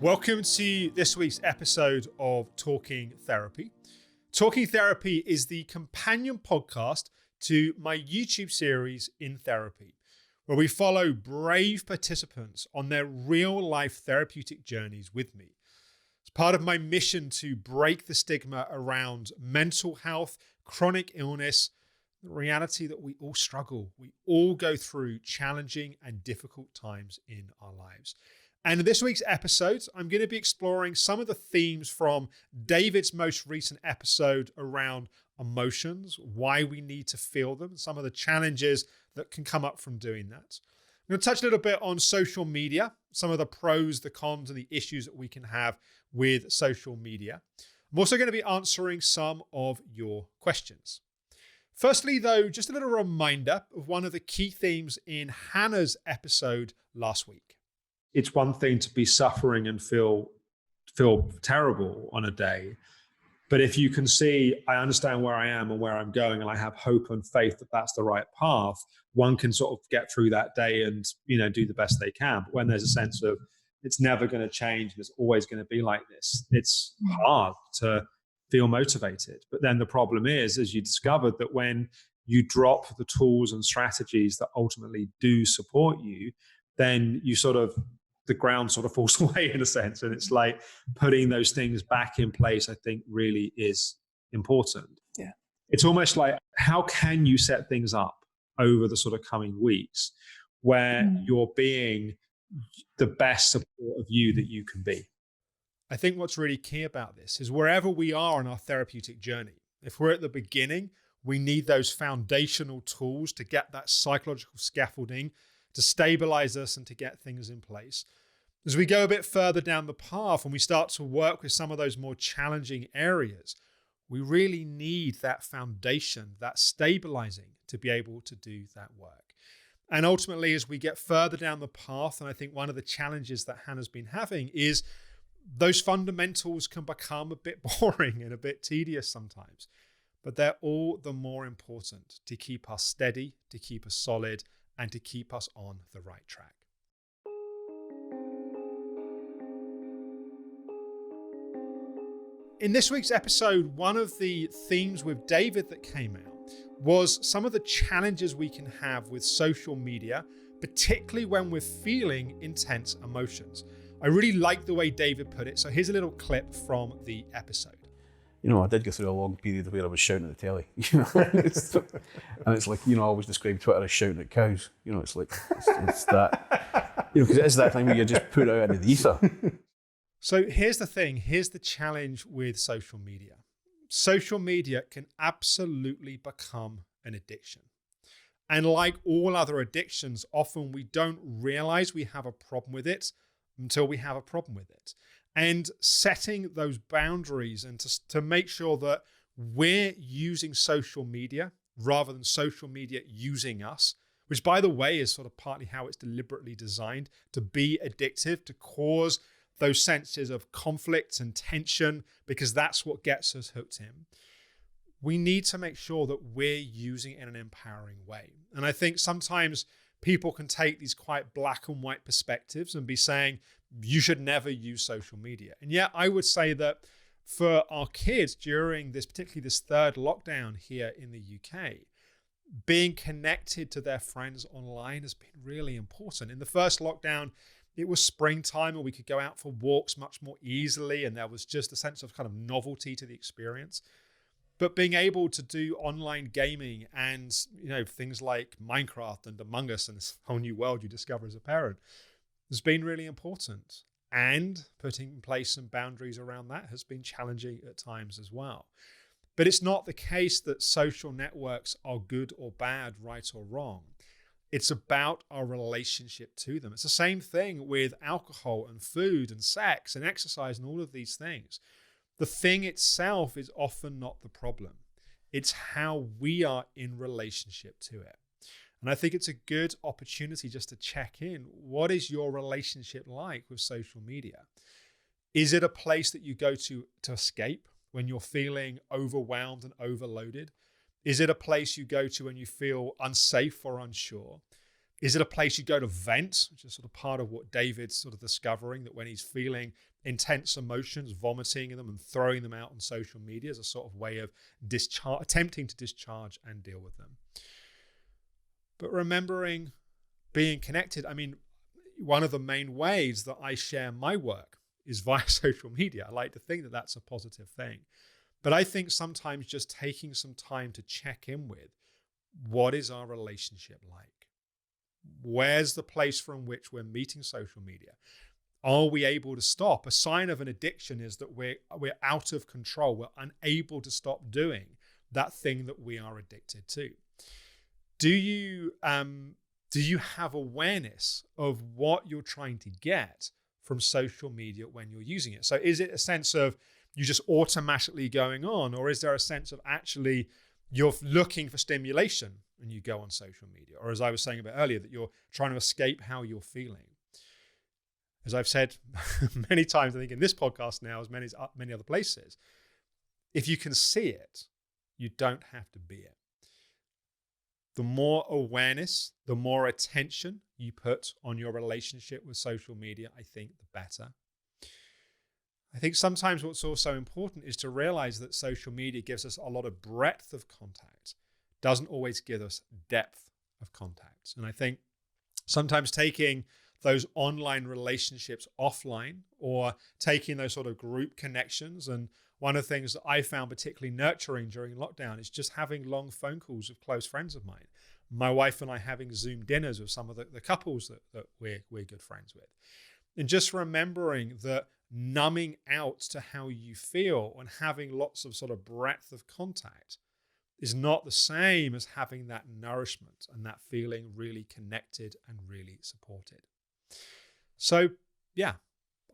Welcome to this week's episode of Talking Therapy. Talking Therapy is the companion podcast to my YouTube series In Therapy, where we follow brave participants on their real-life therapeutic journeys with me. It's part of my mission to break the stigma around mental health, chronic illness, the reality that we all struggle. We all go through challenging and difficult times in our lives. And in this week's episode, I'm going to be exploring some of the themes from David's most recent episode around emotions, why we need to feel them, some of the challenges that can come up from doing that. I'm going to touch a little bit on social media, some of the pros, the cons, and the issues that we can have with social media. I'm also going to be answering some of your questions. Firstly, though, just a little reminder of one of the key themes in Hannah's episode last week. It's one thing to be suffering and feel terrible on a day. But if you can see, I understand where I am and where I'm going, and I have hope and faith that that's the right path, one can sort of get through that day and, do the best they can. But when there's a sense of it's never going to change and it's always going to be like this, it's hard to feel motivated. But then the problem is, as you discovered, that when you drop the tools and strategies that ultimately do support you, then the ground sort of falls away in a sense. And it's like putting those things back in place, I think really is important. Yeah. It's almost like, how can you set things up over the sort of coming weeks where you're being the best support of you that you can be? I think what's really key about this is wherever we are on our therapeutic journey, if we're at the beginning, we need those foundational tools to get that psychological scaffolding to stabilize us and to get things in place. As we go a bit further down the path and we start to work with some of those more challenging areas, we really need that foundation, that stabilizing to be able to do that work. And ultimately, as we get further down the path, and I think one of the challenges that Hannah's been having is those fundamentals can become a bit boring and a bit tedious sometimes, but they're all the more important to keep us steady, to keep us solid, and to keep us on the right track. In this week's episode, one of the themes with David that came out was some of the challenges we can have with social media, particularly when we're feeling intense emotions. I really like the way David put it, so here's a little clip from the episode. I did go through a long period where I was shouting at the telly, and it's like, I always describe Twitter as shouting at cows. It's like, it's that, because it is that time where you just put out into the ether. So here's the thing, here's the challenge with social media. Social media can absolutely become an addiction. And like all other addictions, often we don't realize we have a problem with it until we have a problem with it. And setting those boundaries and to make sure that we're using social media rather than social media using us, which by the way is sort of partly how it's deliberately designed to be addictive, to cause those senses of conflict and tension, because that's what gets us hooked in. We need to make sure that we're using it in an empowering way. And I think sometimes people can take these quite black and white perspectives and be saying, you should never use social media. And yet I would say that for our kids during this, particularly this third lockdown here in the UK, being connected to their friends online has been really important. In the first lockdown, it was springtime and we could go out for walks much more easily. And there was just a sense of kind of novelty to the experience. But being able to do online gaming and, things like Minecraft and Among Us and this whole new world you discover as a parent has been really important. And putting in place some boundaries around that has been challenging at times as well. But it's not the case that social networks are good or bad, right or wrong. It's about our relationship to them. It's the same thing with alcohol and food and sex and exercise and all of these things. The thing itself is often not the problem. It's how we are in relationship to it. And I think it's a good opportunity just to check in. What is your relationship like with social media? Is it a place that you go to escape when you're feeling overwhelmed and overloaded? Is it a place you go to when you feel unsafe or unsure? Is it a place you go to vent, which is sort of part of what David's sort of discovering, that when he's feeling intense emotions, vomiting them and throwing them out on social media as a sort of way of attempting to discharge and deal with them. But remembering being connected, I mean, one of the main ways that I share my work is via social media. I like to think that that's a positive thing. But I think sometimes just taking some time to check in with, what is our relationship like? Where's the place from which we're meeting social media? Are we able to stop? A sign of an addiction is that we're out of control. We're unable to stop doing that thing that we are addicted to. Do you have awareness of what you're trying to get from social media when you're using it? So is it a sense of you just automatically going on, or is there a sense of actually you're looking for stimulation and you go on social media? Or as I was saying a bit earlier, that you're trying to escape how you're feeling. As I've said many times, I think in this podcast now, as many other places, if you can see it, you don't have to be it. The more awareness, the more attention you put on your relationship with social media, I think the better. I think sometimes what's also important is to realize that social media gives us a lot of breadth of contact, doesn't always give us depth of contact. And I think sometimes taking those online relationships offline, or taking those sort of group connections. And one of the things that I found particularly nurturing during lockdown is just having long phone calls with close friends of mine. My wife and I having Zoom dinners with some of the couples that we're good friends with. And just remembering that numbing out to how you feel and having lots of sort of breadth of contact is not the same as having that nourishment and that feeling really connected and really supported. So yeah,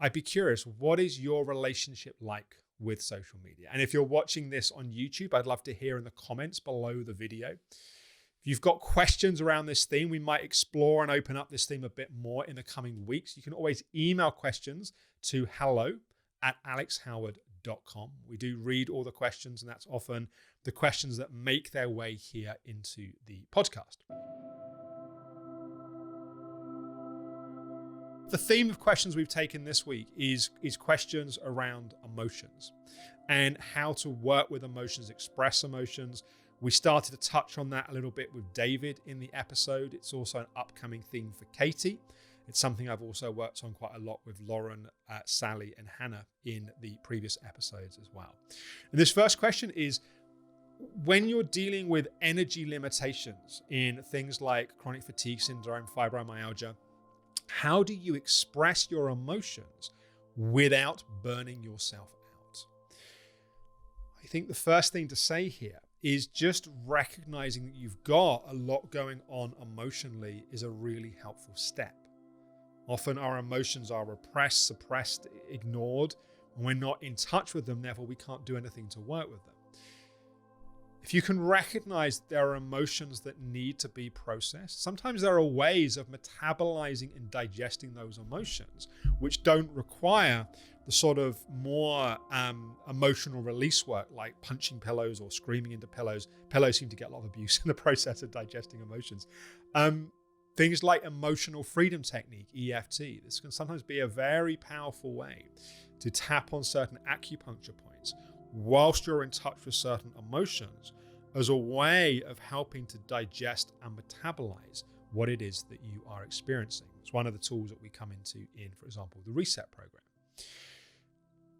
I'd be curious, what is your relationship like with social media? And if you're watching this on YouTube, I'd love to hear in the comments below the video. If you've got questions around this theme, we might explore and open up this theme a bit more in the coming weeks. You can always email questions to hello@alexhoward.com. We do read all the questions, and that's often the questions that make their way here into the podcast. The theme of questions we've taken this week is questions around emotions and how to work with emotions, express emotions. We started to touch on that a little bit with David in the episode. It's also an upcoming theme for Katie. It's something I've also worked on quite a lot with Lauren, Sally, and Hannah in the previous episodes as well. And this first question is, when you're dealing with energy limitations in things like chronic fatigue syndrome, fibromyalgia, how do you express your emotions without burning yourself out? I think the first thing to say here is just recognizing that you've got a lot going on emotionally is a really helpful step. Often our emotions are repressed, suppressed, ignored, and we're not in touch with them, therefore we can't do anything to work with them. If you can recognize there are emotions that need to be processed, sometimes there are ways of metabolizing and digesting those emotions which don't require the sort of more emotional release work like punching pillows or screaming into pillows. Pillows seem to get a lot of abuse in the process of digesting emotions. Things like emotional freedom technique, EFT. This can sometimes be a very powerful way to tap on certain acupuncture points whilst you're in touch with certain emotions, as a way of helping to digest and metabolize what it is that you are experiencing. It's one of the tools that we come into in, for example, the reset program.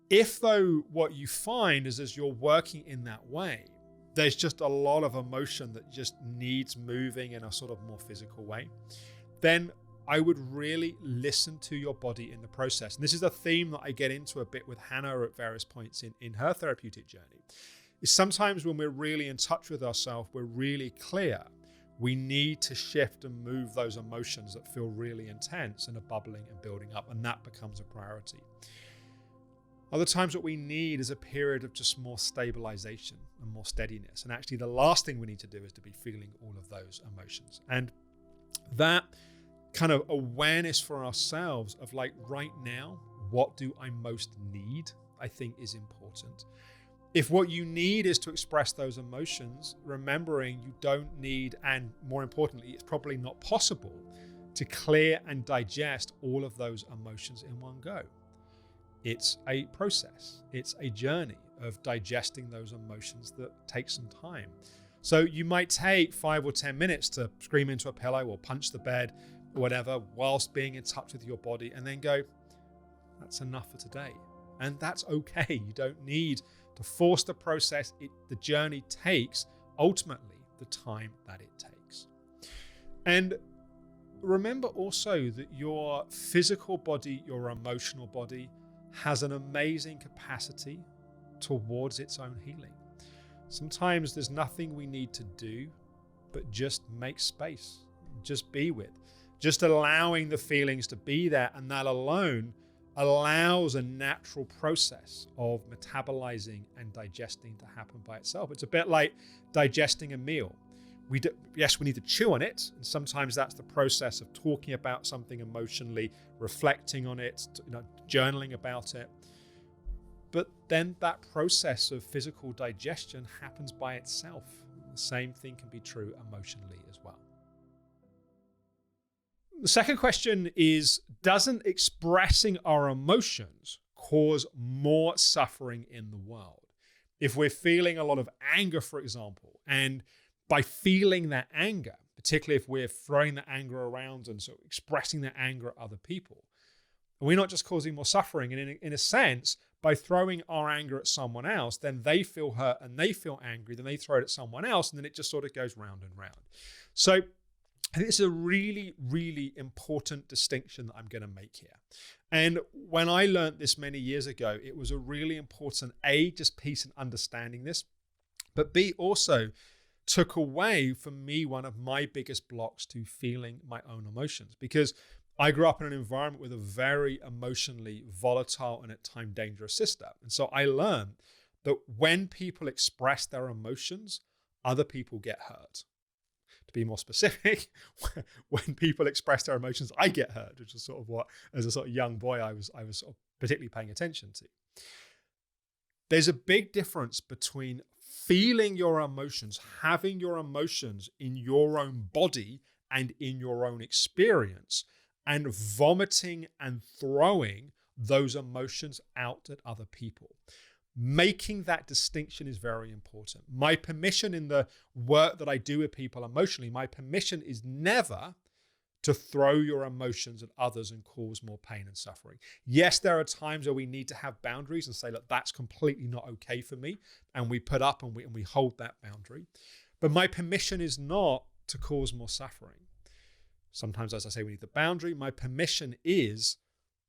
If though what you find is as you're working in that way, there's just a lot of emotion that just needs moving in a sort of more physical way, then I would really listen to your body in the process. And this is a theme that I get into a bit with Hannah at various points in her therapeutic journey. Is sometimes when we're really in touch with ourselves, we're really clear, we need to shift and move those emotions that feel really intense and are bubbling and building up, and that becomes a priority. Other times what we need is a period of just more stabilization and more steadiness. And actually the last thing we need to do is to be feeling all of those emotions. And that kind of awareness for ourselves of like, right now, what do I most need, I think is important. If what you need is to express those emotions, remembering you don't need, and more importantly, it's probably not possible to clear and digest all of those emotions in one go. It's a process. It's a journey of digesting those emotions that takes some time. So you might take 5 or 10 minutes to scream into a pillow or punch the bed or whatever whilst being in touch with your body, and then go, that's enough for today. And that's okay. You don't need to force the process. The journey takes ultimately the time that it takes. And remember also that your physical body, your emotional body, has an amazing capacity towards its own healing. Sometimes there's nothing we need to do, but just make space, just be with, just allowing the feelings to be there. And that alone allows a natural process of metabolizing and digesting to happen by itself. It's a bit like digesting a meal. Yes, we need to chew on it, and sometimes that's the process of talking about something emotionally, reflecting on it, journaling about it. But then that process of physical digestion happens by itself. The same thing can be true emotionally as well. The second question is, doesn't expressing our emotions cause more suffering in the world? If we're feeling a lot of anger, for example, and by feeling that anger, particularly if we're throwing that anger around and so expressing that anger at other people, we're not just causing more suffering. And in a sense, by throwing our anger at someone else, then they feel hurt and they feel angry, then they throw it at someone else, and then it just sort of goes round and round. So I think this is a really, really important distinction that I'm going to make here. And when I learned this many years ago, it was a really important, A, just piece in understanding this, but B, also took away from me one of my biggest blocks to feeling my own emotions, because I grew up in an environment with a very emotionally volatile and at times dangerous sister. And so I learned that when people express their emotions, other people get hurt. To be more specific, when people express their emotions, I get hurt, which is sort of what, as a sort of young boy, I was sort of particularly paying attention to. There's a big difference between feeling your emotions, having your emotions in your own body and in your own experience, and vomiting and throwing those emotions out at other people. Making that distinction is very important. My permission in the work that I do with people emotionally, my permission is never to throw your emotions at others and cause more pain and suffering. Yes, there are times where we need to have boundaries and say, look, that's completely not okay for me. And we put up and we hold that boundary. But my permission is not to cause more suffering. Sometimes, as I say, we need the boundary. My permission is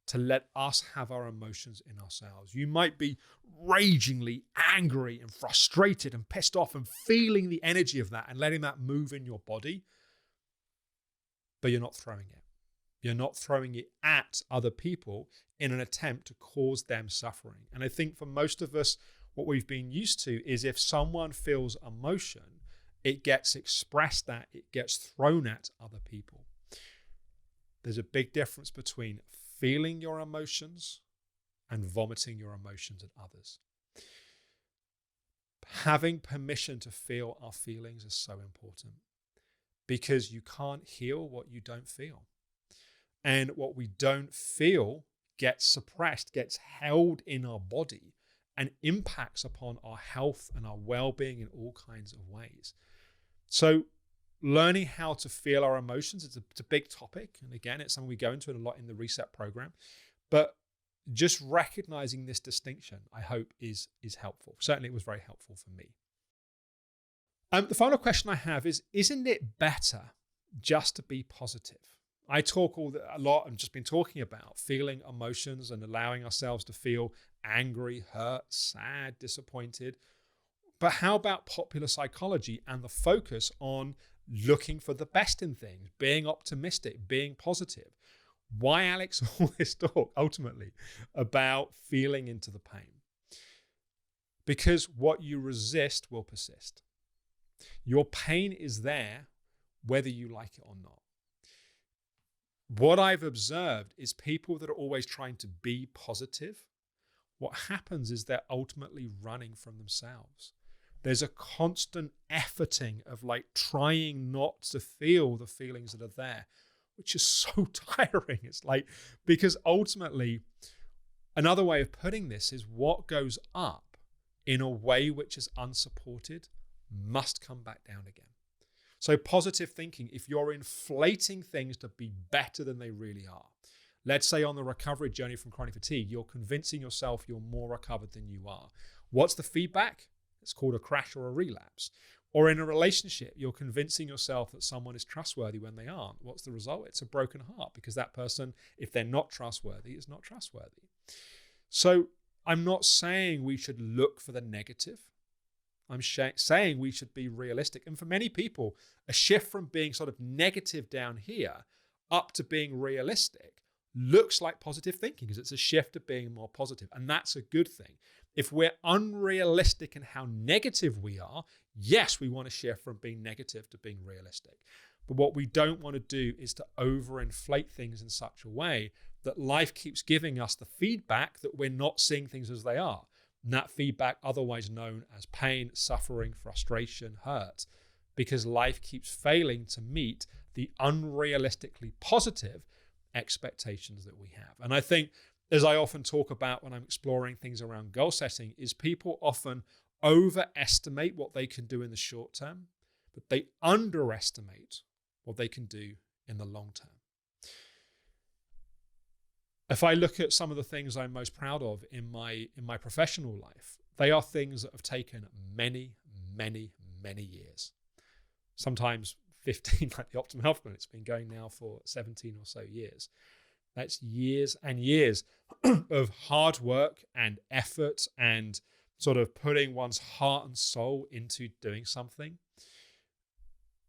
to let us have our emotions in ourselves. You might be ragingly angry and frustrated and pissed off and feeling the energy of that and letting that move in your body, but you're not throwing it. You're not throwing it at other people in an attempt to cause them suffering. And I think for most of us, what we've been used to is if someone feels emotion, it gets expressed at, it gets thrown at other people. There's a big difference between feeling your emotions and vomiting your emotions at others. Having permission to feel our feelings is so important, because you can't heal what you don't feel. And what we don't feel gets suppressed, gets held in our body, and impacts upon our health and our well-being in all kinds of ways. So learning how to feel our emotions, it's a big topic. And again, it's something we go into a lot in the Reset program. But just recognizing this distinction, I hope, is helpful. Certainly, it was very helpful for me. The final question I have is, isn't it better just to be positive? I talk a lot, I've just been talking about feeling emotions and allowing ourselves to feel angry, hurt, sad, disappointed. But how about popular psychology and the focus on looking for the best in things, being optimistic, being positive? Why, Alex, all this talk ultimately about feeling into the pain? Because what you resist will persist. Your pain is there whether you like it or not. What I've observed is people that are always trying to be positive what happens is they're ultimately running from themselves. There's a constant efforting of like trying not to feel the feelings that are there, which is so tiring. It's like, because ultimately, another way of putting this is what goes up in a way which is unsupported must come back down again. So positive thinking, if you're inflating things to be better than they really are, let's say on the recovery journey from chronic fatigue, you're convincing yourself you're more recovered than you are. What's the feedback? It's called a crash or a relapse. Or in a relationship, you're convincing yourself that someone is trustworthy when they aren't. What's the result? It's a broken heart, because that person, if they're not trustworthy, is not trustworthy. So I'm not saying we should look for the negative. I'm saying we should be realistic. And for many people, a shift from being sort of negative down here up to being realistic looks like positive thinking, because it's a shift to being more positive. And that's a good thing. If we're unrealistic in how negative we are, yes, we want to shift from being negative to being realistic. But what we don't want to do is to overinflate things in such a way that life keeps giving us the feedback that we're not seeing things as they are. And that feedback, otherwise known as pain, suffering, frustration, hurt, because life keeps failing to meet the unrealistically positive expectations that we have. And I think, as I often talk about when I'm exploring things around goal setting, is people often overestimate what they can do in the short term, but they underestimate what they can do in the long term. If I look at some of the things I'm most proud of in my professional life, they are things that have taken many, many, many years. Sometimes 15, like the Optimum Health Plan, it's been going now for 17 or so years. That's years and years of hard work and effort and sort of putting one's heart and soul into doing something.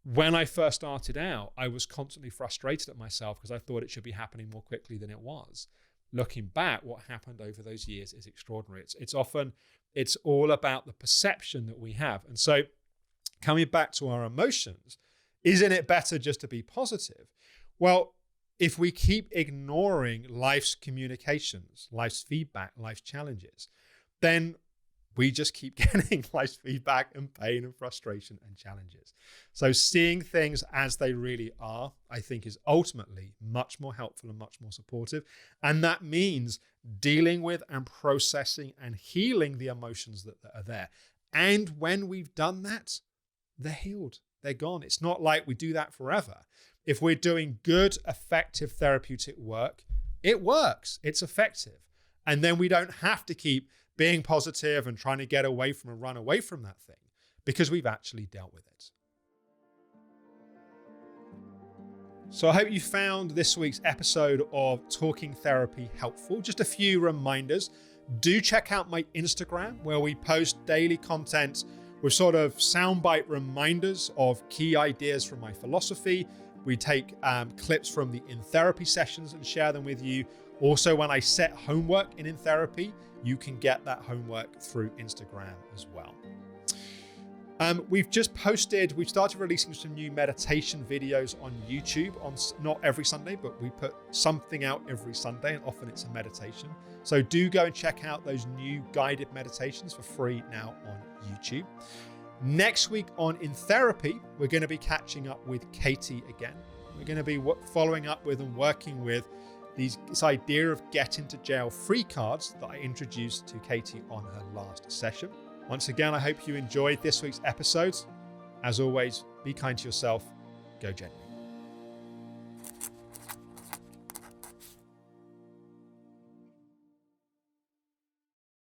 When I first started out, I was constantly frustrated at myself because I thought it should be happening more quickly than it was. Looking back, what happened over those years is extraordinary. It's all about the perception that we have. And so coming back to our emotions, isn't it better just to be positive? Well, if we keep ignoring life's communications, life's feedback, life's challenges, then we just keep getting life's feedback and pain and frustration and challenges. So seeing things as they really are, I think, is ultimately much more helpful and much more supportive. And that means dealing with and processing and healing the emotions that are there. And when we've done that, they're healed. They're gone. It's not like we do that forever. If we're doing good, effective therapeutic work, it works. It's effective. And then we don't have to keep being positive and trying to get away from and run away from that thing, because we've actually dealt with it. So I hope you found this week's episode of Talking Therapy helpful. Just a few reminders. Do check out my Instagram, where we post daily content with sort of soundbite reminders of key ideas from my philosophy. We take clips from the In Therapy sessions and share them with you. Also, when I set homework in Therapy, you can get that homework through Instagram as well. We've started releasing some new meditation videos on YouTube, on not every Sunday, but we put something out every Sunday, and often it's a meditation. So do go and check out those new guided meditations for free now on YouTube. Next week on In Therapy, we're going to be catching up with Katie again. We're going to be following up with and working with this idea of get into jail free cards that I introduced to Katie on her last session. Once again, I hope you enjoyed this week's episodes. As always, be kind to yourself. Go gently.